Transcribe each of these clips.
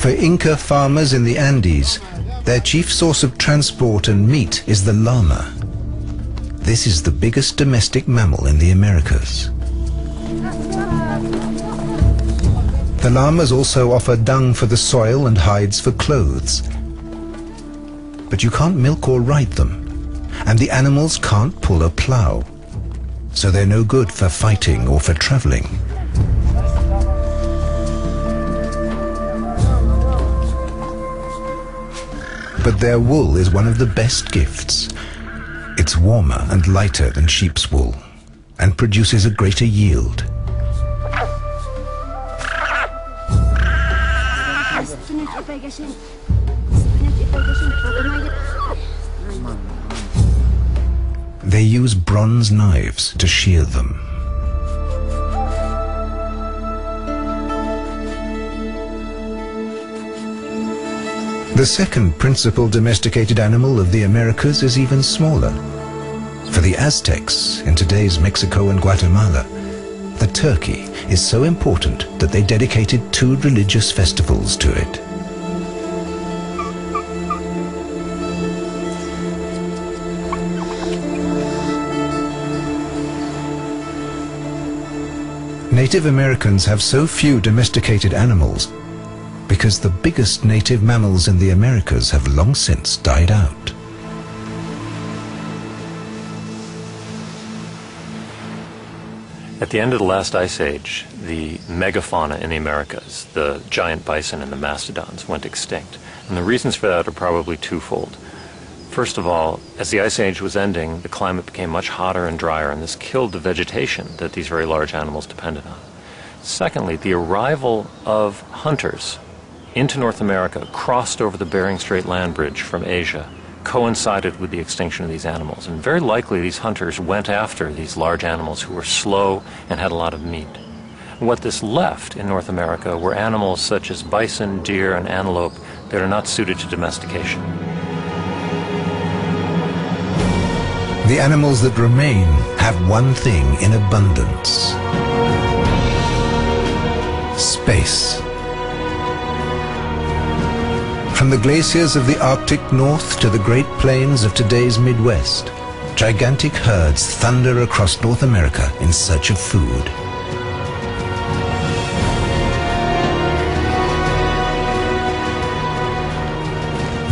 For Inca farmers in the Andes, their chief source of transport and meat is the llama. This is the biggest domestic mammal in the Americas. The llamas also offer dung for the soil and hides for clothes. But you can't milk or ride them, and the animals can't pull a plow, so they're no good for fighting or for traveling. But their wool is one of the best gifts. It's warmer and lighter than sheep's wool, and produces a greater yield. They use bronze knives to shear them. The second principal domesticated animal of the Americas is even smaller. For the Aztecs, in today's Mexico and Guatemala, the turkey is so important that they dedicated 2 religious festivals to it. Native Americans have so few domesticated animals because the biggest native mammals in the Americas have long since died out. At the end of the last ice age, the megafauna in the Americas, the giant bison and the mastodons, went extinct. And the reasons for that are probably twofold. First of all, as the ice age was ending, the climate became much hotter and drier, and this killed the vegetation that these very large animals depended on. Secondly, the arrival of hunters into North America, crossed over the Bering Strait land bridge from Asia, coincided with the extinction of these animals. And very likely these hunters went after these large animals who were slow and had a lot of meat. And what this left in North America were animals such as bison, deer, and antelope that are not suited to domestication. The animals that remain have one thing in abundance: space. From the glaciers of the Arctic North to the Great Plains of today's Midwest, gigantic herds thunder across North America in search of food.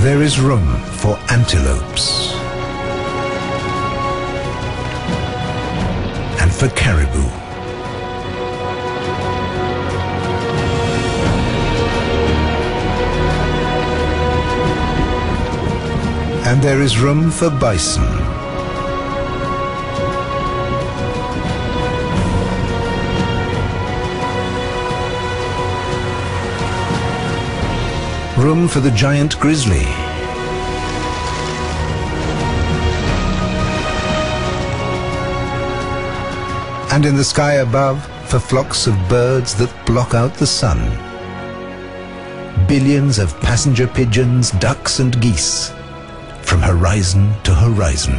There is room for antelopes and for caribou. And there is room for bison. Room for the giant grizzly. And in the sky above, for flocks of birds that block out the sun. Billions of passenger pigeons, ducks and geese, from horizon to horizon.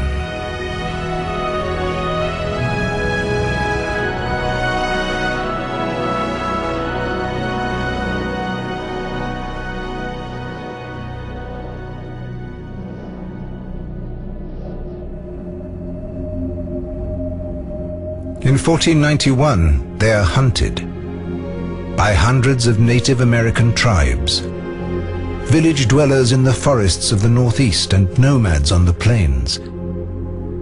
In 1491, they are hunted by hundreds of Native American tribes, village dwellers in the forests of the northeast and nomads on the plains.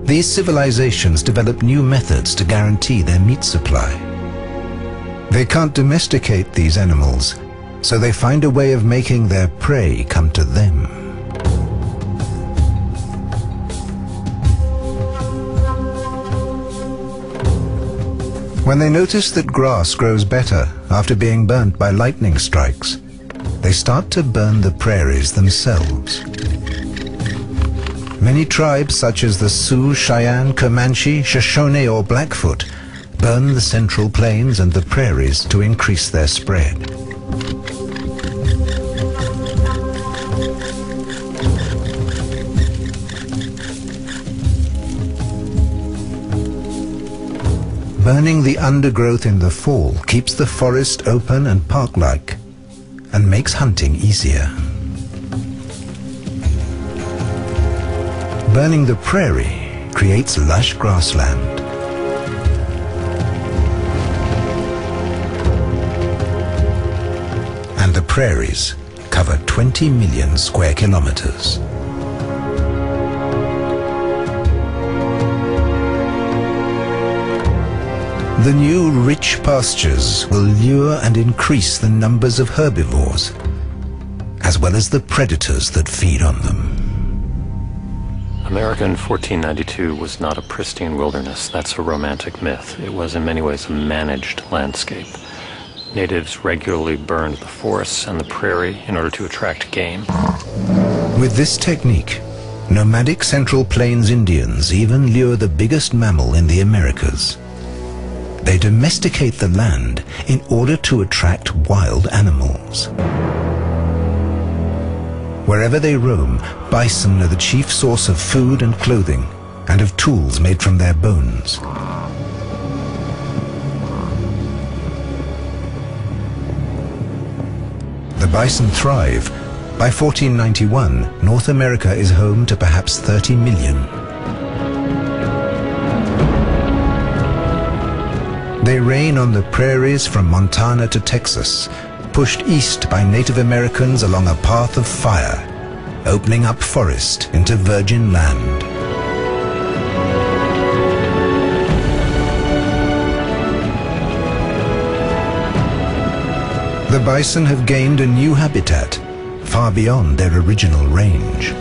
These civilizations develop new methods to guarantee their meat supply. They can't domesticate these animals, so they find a way of making their prey come to them. When they notice that grass grows better after being burnt by lightning strikes, they start to burn the prairies themselves. Many tribes such as the Sioux, Cheyenne, Comanche, Shoshone or Blackfoot burn the central plains and the prairies to increase their spread. Burning the undergrowth in the fall keeps the forest open and park-like, and makes hunting easier. Burning the prairie creates lush grassland. And the prairies cover 20 million square kilometers. The new rich pastures will lure and increase the numbers of herbivores, as well as the predators that feed on them. America in 1492 was not a pristine wilderness. That's a romantic myth. It was in many ways a managed landscape. Natives regularly burned the forests and the prairie in order to attract game. With this technique, nomadic Central Plains Indians even lure the biggest mammal in the Americas. They domesticate the land in order to attract wild animals. Wherever they roam, bison are the chief source of food and clothing, and of tools made from their bones. The bison thrive. By 1491, North America is home to perhaps 30 million. They reign on the prairies from Montana to Texas, pushed east by Native Americans along a path of fire, opening up forest into virgin land. The bison have gained a new habitat, far beyond their original range.